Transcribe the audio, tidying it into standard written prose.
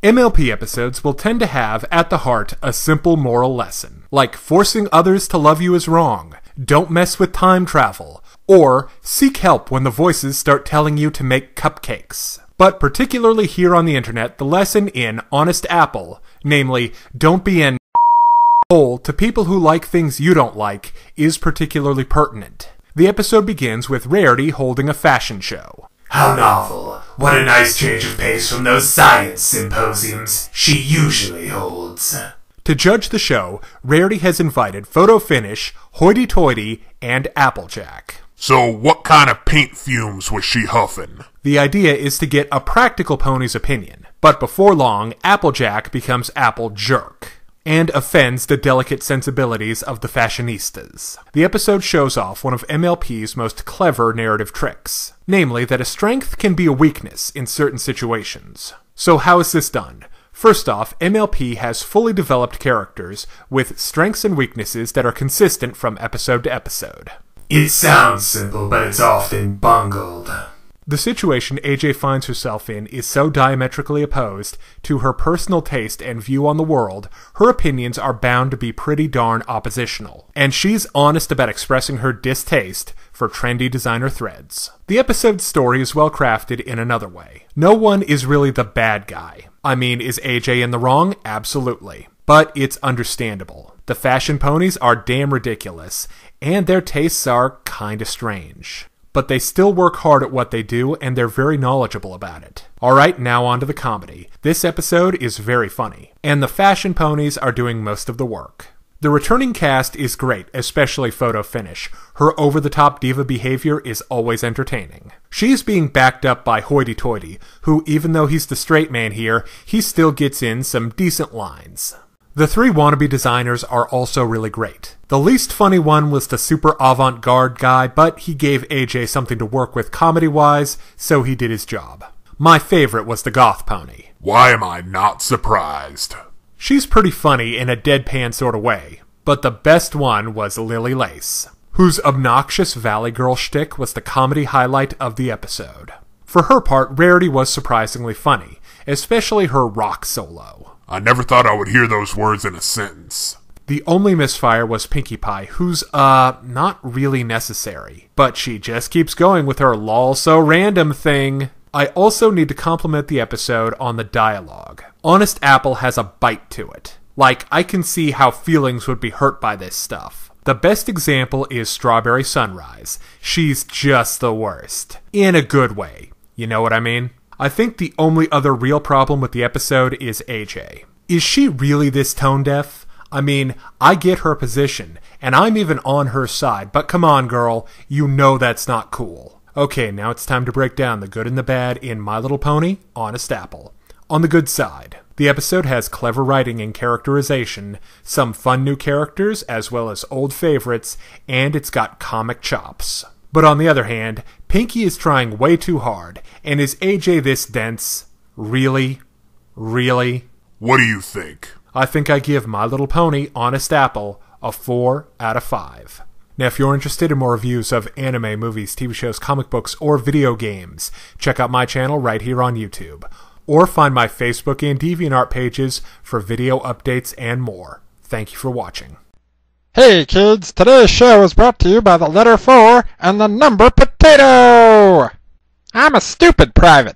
MLP episodes will tend to have, at the heart, a simple moral lesson, like forcing others to love you is wrong, don't mess with time travel, or seek help when the voices start telling you to make cupcakes. But particularly here on the internet, the lesson in Honest Apple, namely, don't be an hole to people who like things you don't like, is particularly pertinent. The episode begins with Rarity holding a fashion show. How novel. What a nice change of pace from those science symposiums she usually holds. To judge the show, Rarity has invited Photo Finish, Hoity Toity, and Applejack. So what kind of paint fumes was she huffing? The idea is to get a practical pony's opinion, but before long, Applejack becomes Apple Jerk and offends the delicate sensibilities of the fashionistas. The episode shows off one of MLP's most clever narrative tricks, namely that a strength can be a weakness in certain situations. So how is this done? First off, MLP has fully developed characters with strengths and weaknesses that are consistent from episode to episode. It sounds simple, but it's often bungled. The situation AJ finds herself in is so diametrically opposed to her personal taste and view on the world, her opinions are bound to be pretty darn oppositional. And she's honest about expressing her distaste for trendy designer threads. The episode's story is well crafted in another way. No one is really the bad guy. I mean, is AJ in the wrong? Absolutely. But it's understandable. The fashion ponies are damn ridiculous, and their tastes are kinda strange. But they still work hard at what they do, and they're very knowledgeable about it. Alright, now on to the comedy. This episode is very funny, and the fashion ponies are doing most of the work. The returning cast is great, especially Photo Finish. Her over-the-top diva behavior is always entertaining. She's being backed up by Hoity Toity, who, even though he's the straight man here, he still gets in some decent lines. The three wannabe designers are also really great. The least funny one was the super avant-garde guy, but he gave AJ something to work with comedy-wise, so he did his job. My favorite was the goth pony. Why am I not surprised? She's pretty funny in a deadpan sort of way, but the best one was Lily Lace, whose obnoxious Valley Girl shtick was the comedy highlight of the episode. For her part, Rarity was surprisingly funny, especially her rock solo. I never thought I would hear those words in a sentence. The only misfire was Pinkie Pie, who's, not really necessary. But she just keeps going with her lol so random thing. I also need to compliment the episode on the dialogue. Honest Apple has a bite to it. Like, I can see how feelings would be hurt by this stuff. The best example is Strawberry Sunrise. She's just the worst. In a good way. You know what I mean? I think the only other real problem with the episode is AJ. Is she really this tone deaf? I mean, I get her position, and I'm even on her side, but come on, girl, you know that's not cool. Okay, now it's time to break down the good and the bad in My Little Pony, Honest Apple. On the good side, the episode has clever writing and characterization, some fun new characters as well as old favorites, and it's got comic chops. But on the other hand, Pinkie is trying way too hard, and is AJ this dense? Really? Really? What do you think? I think I give My Little Pony, Honest Apple, a 4 out of 5. Now, if you're interested in more reviews of anime, movies, TV shows, comic books, or video games, check out my channel right here on YouTube. Or find my Facebook and Deviantart pages for video updates and more. Thank you for watching. Hey kids, today's show is brought to you by the letter 4 and the number potato! I'm a stupid private.